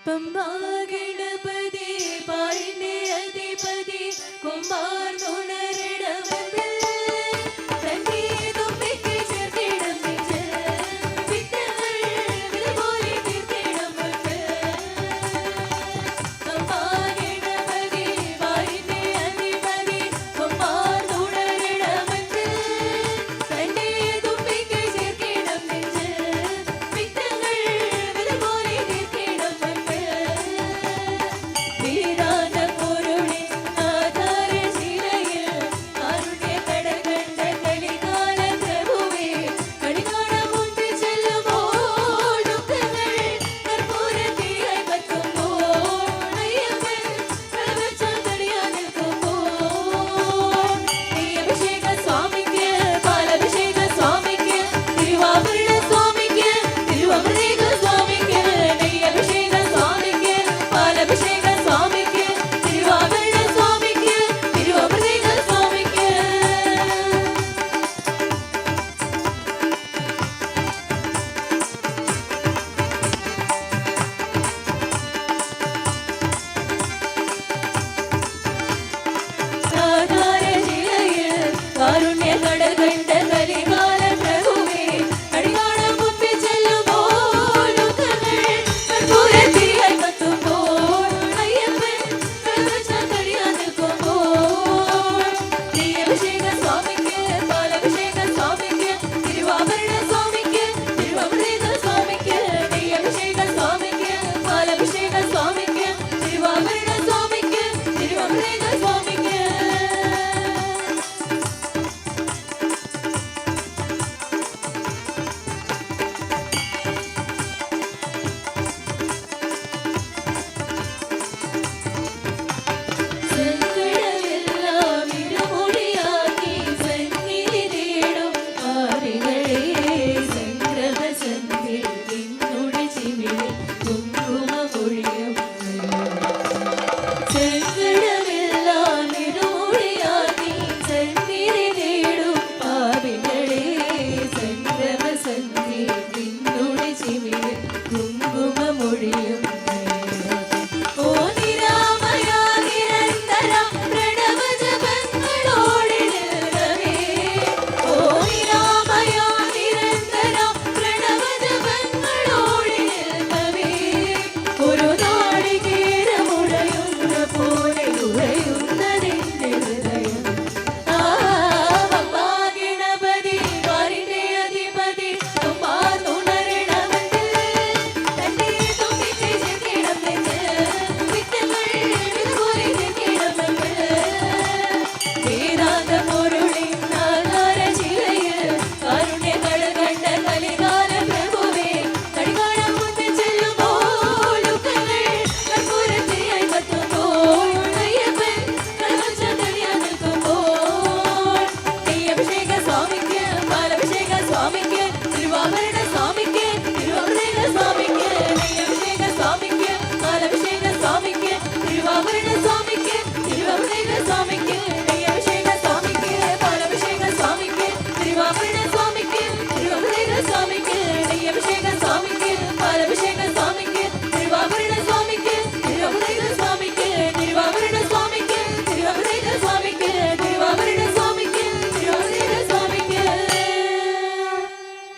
പമ്പാ ഗണപതി പാരിന്റെ അധിപതി കുമാർന്നുണരണമതിൽ തന്റെ തുമ്പിക്ക് ചേർത്തിടം നെഞ്ചിൽ വിത്തകൾ വിലപോലെ തീർത്തിടം മുൻപിൽ പമ്പാ ഗണപതി പാരിന്റെ അധിപതി കുമാർന്നുണരണമതിൽ തന്റെ തുമ്പിക്ക് ചേർത്തിടം നെഞ്ചിൽ വിത്തകൾ വിലപോലെ തീർത്തിടം മുൻപിൽ വീരാന പൊരുളിൻ ആധാരശിലയിൽ കാരുണ്യക്കടൽ കണ്ട കലികാല പ്രഭുവേ കണികാണ മുൻപിൽ ചെല്ലുമ്പോൾ ദുഃഖങ്ങൾ കർപ്പൂരത്തിയായി കത്തുമ്പോൾ അയ്യപ്പൻ പ്രപഞ്ചം തെളിയാൻ നിൽക്കുമ്പോൾ നെയ്യഭിഷേക സ്വാമിക്ക് പാലഭിഷേക സ്വാമിക്ക് തിരുവാഭരണ സ്വാമിക്ക് തിരുവമൃതേക സ്വാമിക്ക് നെയ്യഭിഷേക സ്വാമിക്ക് പാലഭിഷേക സ്വാമിക്ക് തിരുവാഭരണ സ്വാമിക്ക് തിരുവമൃതേക സ്വാമിക്ക് ആധാരശിലയിൽ കാരുണ്യക്കടൽ കണ്ട കലികാല പ്രഭുവേ കണികാണ മുൻപിൽ ചെല്ലുമ്പോൾ ദുഃഖങ്ങൾ കർപ്പൂരത്തിയായി കത്തുമ്പോൾ അയ്യപ്പൻ പ്രപഞ്ചം തെളിയാൻ നിൽക്കുമ്പോൾ നെയ്യഭിഷേക സ്വാമിക്ക് പാലഭിഷേക സ്വാമിക്ക് തിരുവാഭരണ സ്വാമിക്ക് തിരുവമൃതേക സ്വാമിക്ക് നെയ്യഭിഷേക സ്വാമിക്ക് പാലഭിഷേക സ്വാമിക്ക് തിരുവാഭരണ സ്വാമിക്ക് തിരുവമൃതേക സ്വാമിക്ക് സങ്കടമെല്ലാം ഇരുമൊഴിയാക്കി സന്നിധി തേടും പാപികളെ സംക്രമസന്ധിൽ നിന്നുടെ ചിമിഴിൽ കുങ്കുമമൊഴിയും സങ്കടമെല്ലാം ഇരുമൊഴിയാക്കി സന്നിധി തേടും പാപികളെ സംക്രമസന്ധിൽ നിന്നുടെ ചിമിഴിൽ കുങ്കുമമൊഴിയും